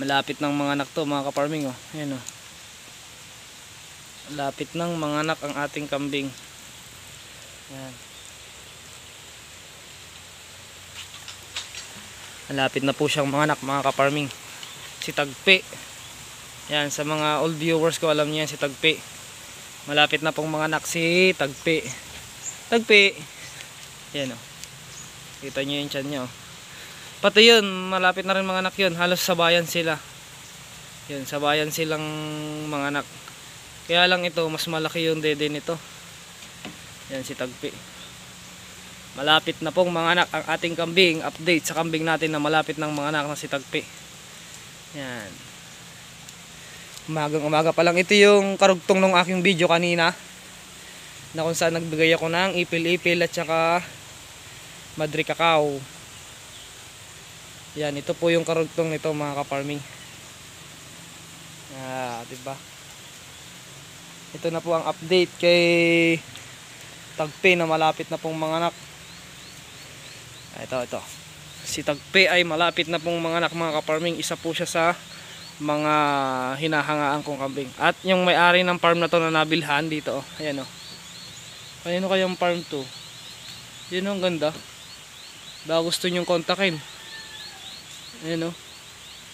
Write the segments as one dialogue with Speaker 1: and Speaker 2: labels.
Speaker 1: Malapit ng mga anak to mga ka-farming oh. Ayan oh. Malapit ng mga anak ang ating kambing. Ayan. Malapit na po siyang mga anak mga ka-farming. Si Tagpi. Yan, sa mga old viewers ko alam niyo yan si Tagpi. Malapit na pong mga anak si Tagpi. Tagpi. Yan oh. Kita niyo yung tiyan niya oh. Pati yun, malapit na rin mga anak yun. Halos sabayan sila. Yun, sabayan silang mga anak. Kaya lang ito, mas malaki yung dede nito. Yan si Tagpi. Malapit na pong mga anak ang ating kambing. Update sa kambing natin na malapit ng mga anak na si Tagpi. Yan. Umagang umaga pa lang. Ito yung karugtong ng aking video kanina. Na kung saan nagbigay ako ng ipil-ipil at saka Madre Cacao. Yan, ito po yung karugtong nito mga ka-farming. Diba? Ito na po ang update kay Tagpi na malapit na pong mga anak. Ito. Si Tagpi ay malapit na pong mga anak mga ka-farming. Isa po siya sa mga hinahangaan kong kambing. At yung may-ari ng farm na to na nabilhan dito, oh. Ayan oh. Kanino kayang farm to? Yun ang ganda. Baka gusto nyong kontakin. Ayan o.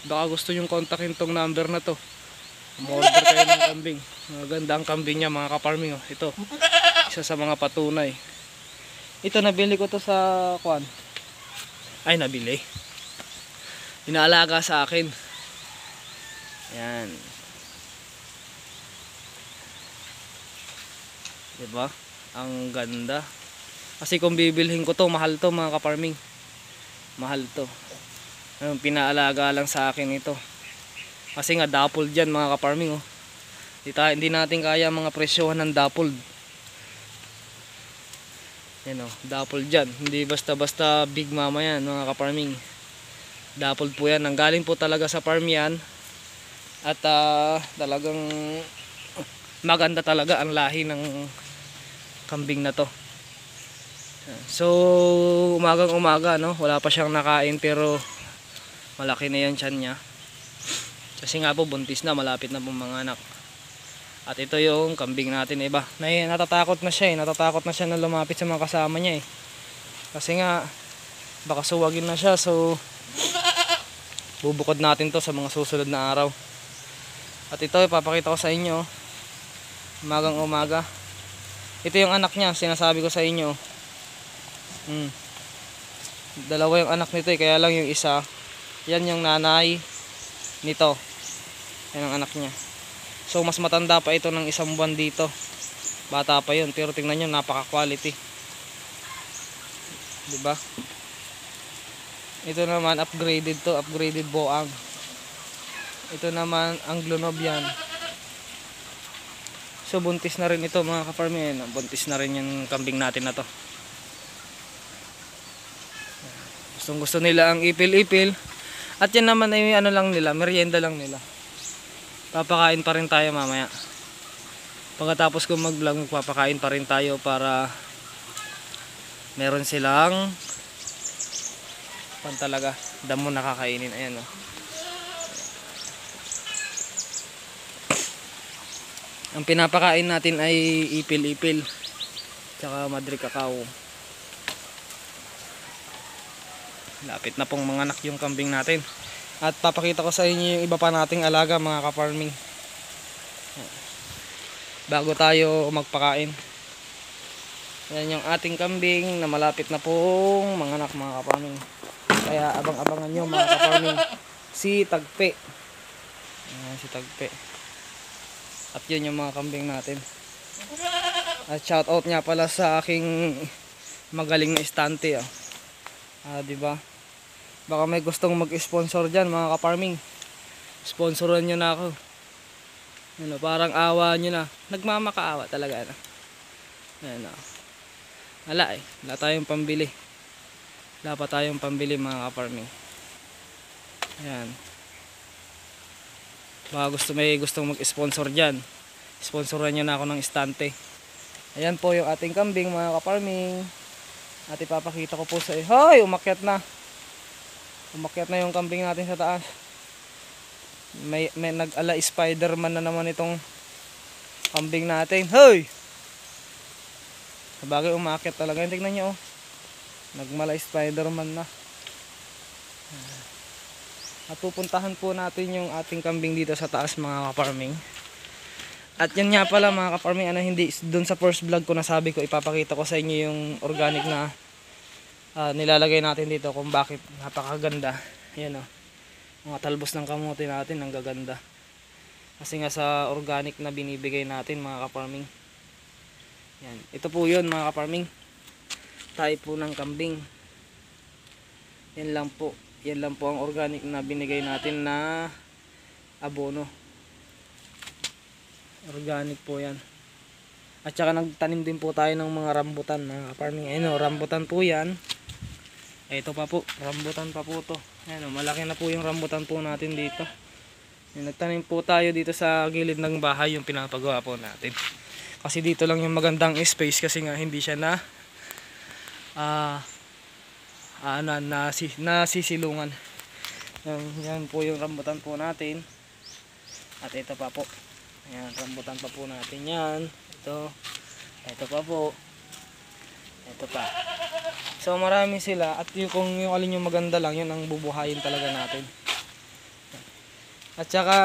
Speaker 1: Baka gusto nyong kontakin tong number na to. Umorder kayo ng kambing. Maganda ang kambing niya mga ka-farming oh. Ito. Isa sa mga patunay. Ito nabili ko to sa kuan. Ay nabili. Inaalaga sa akin. Ayan. Diba? Ang ganda. Kasi kung bibilhin ko to, mahal to mga ka-farming. Mahal to. Pinaalaga lang sa akin ito. Kasi nga dappled dyan mga ka-farming oh. Hindi natin kaya mga presyohan ng dappled. Yan oh, dappled dyan. Hindi basta-basta big mama yan mga ka-farming. Dappled po yan. Nanggaling po talaga sa farm yan. At talagang maganda talaga ang lahi ng kambing na to. So umagang umaga no, wala pa siyang nakain pero malaki na yung tiyan niya. Kasi nga po buntis na, malapit na pong mga anak. At ito yung kambing natin iba. Natatakot na siya natatakot na siya na lumapit sa mga kasama niya eh. Kasi nga baka suwagin na siya, so bubukod natin to sa mga susunod na araw. At ito ipapakita ko sa inyo umagang umaga. Ito yung anak niya, sinasabi ko sa inyo. Dalawa yung anak nito eh, kaya lang yung isa yan yung nanay nito. Yan ang anak niya. So mas matanda pa ito ng 1 buwan dito. Bata pa yun, pero tingnan nyo, napaka quality. Diba? Ito naman upgraded to, upgraded boang. Ito naman Anglo Nubian. So buntis na rin ito mga ka-farming. Buntis na rin yung kambing natin na to. Gusto nila ang ipil-ipil. At yan naman ay ano lang nila, merienda lang nila. Papakain pa rin tayo mamaya. Pagkatapos ko mag-vlog, magpapakain pa rin tayo para meron silang talaga damo nakakainin. Ayan oh. Ang pinapakain natin ay ipil-ipil tsaka Madre Cacao. Lapit na pong mga anak yung kambing natin. At papakita ko sa inyo yung iba pa nating alaga mga ka-farming bago tayo magpakain. Yan yung ating kambing na malapit na pong mga anak mga ka-farming. Kaya abang-abangan nyo mga ka-farming si Tagpi. Ayan, si Tagpi. At yun yung mga kambing natin. At shout out nga pala sa aking magaling na estante oh. Diba? Baka may gustong mag-sponsor dyan mga ka-farming. Sponsoran nyo na ako. Ano, parang awa nyo na. Nagmamakaawa talaga na. Ayan, wala eh. Wala tayong pambili. Wala pa tayong pambili mga ka-farming. Ayan. Baka may gustong mag-sponsor dyan. Sponsoran nyo na ako ng estante. Ayan po yung ating kambing mga ka-farming. At ipapakita ko po sa inyo. Hoy! Umakyat na. Umakyat na yung kambing natin sa taas. May nag-ala Spider-Man na naman itong kambing natin. Hoy! Sabagay umakyat talaga. Tingnan nyo, oh. Nagmala Spider-Man na. At pupuntahan po natin yung ating kambing dito sa taas, mga kaparming. At yan nga pala, mga kaparming, hindi doon sa first vlog ko nasabi ko, ipapakita ko sa inyo yung organic na nilalagay natin dito kung bakit napakaganda. Yan, oh. Mga talbos ng kamote natin, ang gaganda. Kasi nga sa organic na binibigay natin, mga kaparming. Yan. Ito po yun, mga kaparming. Tayo po ng kambing. Yan lang po. Yan lang po ang organic na binigay natin na abono. Organic po yan. At saka nagtanim din po tayo ng mga rambutan, mga kaparming. Ayun, rambutan po yan. Ito pa po, rambutan pa po to. Ayan, malaki na po yung rambutan po natin dito. Ayan, nagtanim po tayo dito sa gilid ng bahay, yung pinapagawa po natin. Kasi dito lang yung magandang space, kasi nga hindi siya nasisilungan. Yan po yung rambutan po natin. At ito pa po. Ayan, rambutan pa po natin yan. Ito pa po. Ito pa. So marami sila, at kung yung alin yung maganda lang, yun ang bubuhayin talaga natin. At saka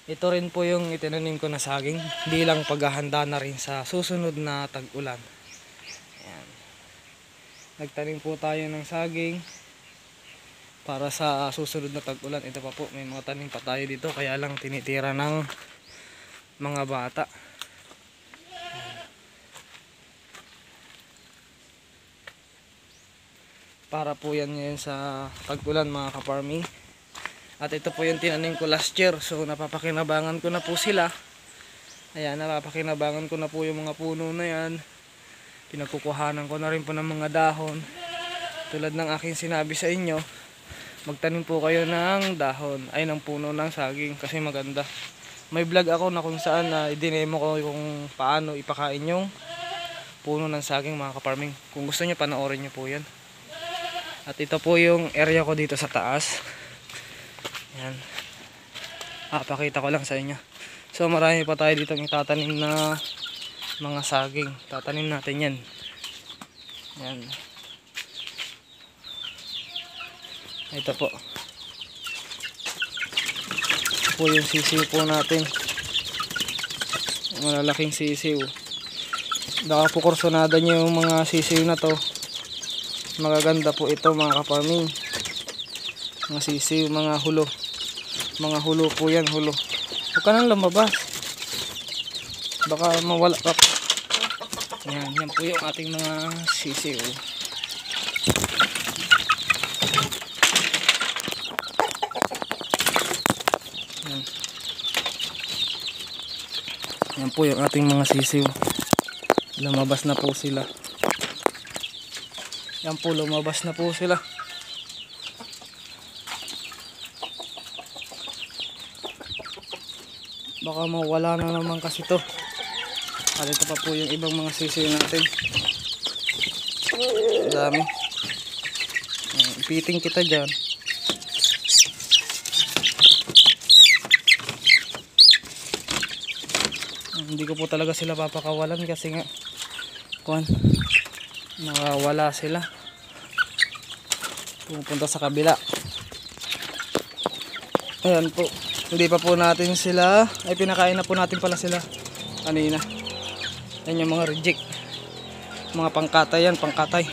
Speaker 1: ito rin po yung itinanim ko na saging bilang paghahanda na rin sa susunod na tag-ulan. Ayan. Nagtanim po tayo ng saging para sa susunod na tag-ulan. Ito pa po, may mga tanim pa tayo dito, kaya lang tinitira ng mga bata. Para po yan ngayon sa tag-ulan, mga kaparming. At ito po yung tinanim ko last year, so napapakinabangan ko na po sila. Ayan, napapakinabangan ko na po yung mga puno na yan. Pinagkukuhanan ko na rin po ng mga dahon. Tulad ng aking sinabi sa inyo, magtanim po kayo ng dahon, ay ng puno ng saging, kasi maganda. May vlog ako na kung saan i-demo ko kung paano ipakain yung puno ng saging, mga kaparming. Kung gusto nyo, panoorin nyo po yan. At ito po yung area ko dito sa taas. Yan. Pakita ko lang sa inyo. So marami pa tayo dito itatanim na mga saging. Tatanim natin yan. Yan. Ito po. Ito po yung sisiw po natin. Malalaking sisiw. Baka po kursonada nyo yung mga sisiw na to. Magaganda po ito, mga kaparming. Mga sisiw, mga hulo. Mga hulo po yan, hulo. Huwag ka nang lumabas. Baka mawala ka po. Yan po yung ating mga sisiw. Yan po yung ating mga sisiw. Lumabas na po sila. Yan po, lumabas na po sila. Baka mawala na naman kasi to. At ito pa po yung ibang mga sisiw natin. Dami. Ipiting kita dyan. Hindi ko po talaga sila papakawalan kasi nga nawawala sila, pupunta sa kabila. Ayan po, hindi pa po natin sila, ay pinakain na po natin pala sila kanina. Yan yung mga reject, mga pangkatay yan, pangkatay.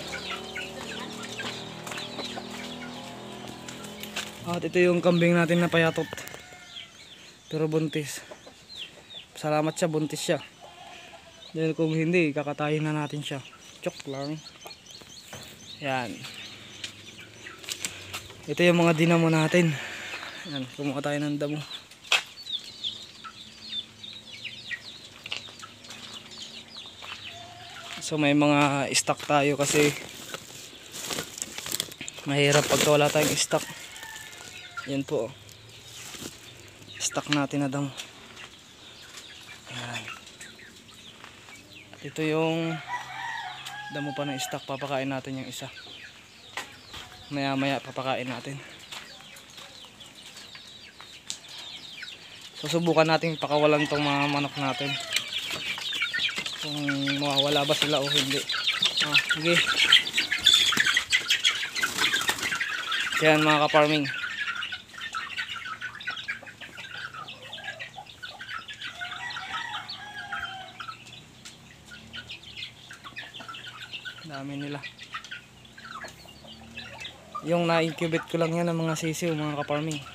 Speaker 1: At ito yung kambing natin na payatot pero buntis. Salamat siya, buntis siya. Dahil kung hindi, kakatayin na natin siya. Chok lang. Yan. Ito yung mga dinamo natin. Yan, kumuha tayo ng damo. So may mga stock tayo kasi mahirap pagka wala tayong stock. Yan po. Stock natin na damo. Yan. Ito yung damo pa ng stock, papakain natin yung isa. Maya maya papakain natin. Susubukan natin pakawalan tong mga manok natin. Kung mawawala ba sila o hindi. Sige. Yan mga ka-farming. Dami nila. Yung na-incubate ko lang yan ng mga sisiw mga ka-farming.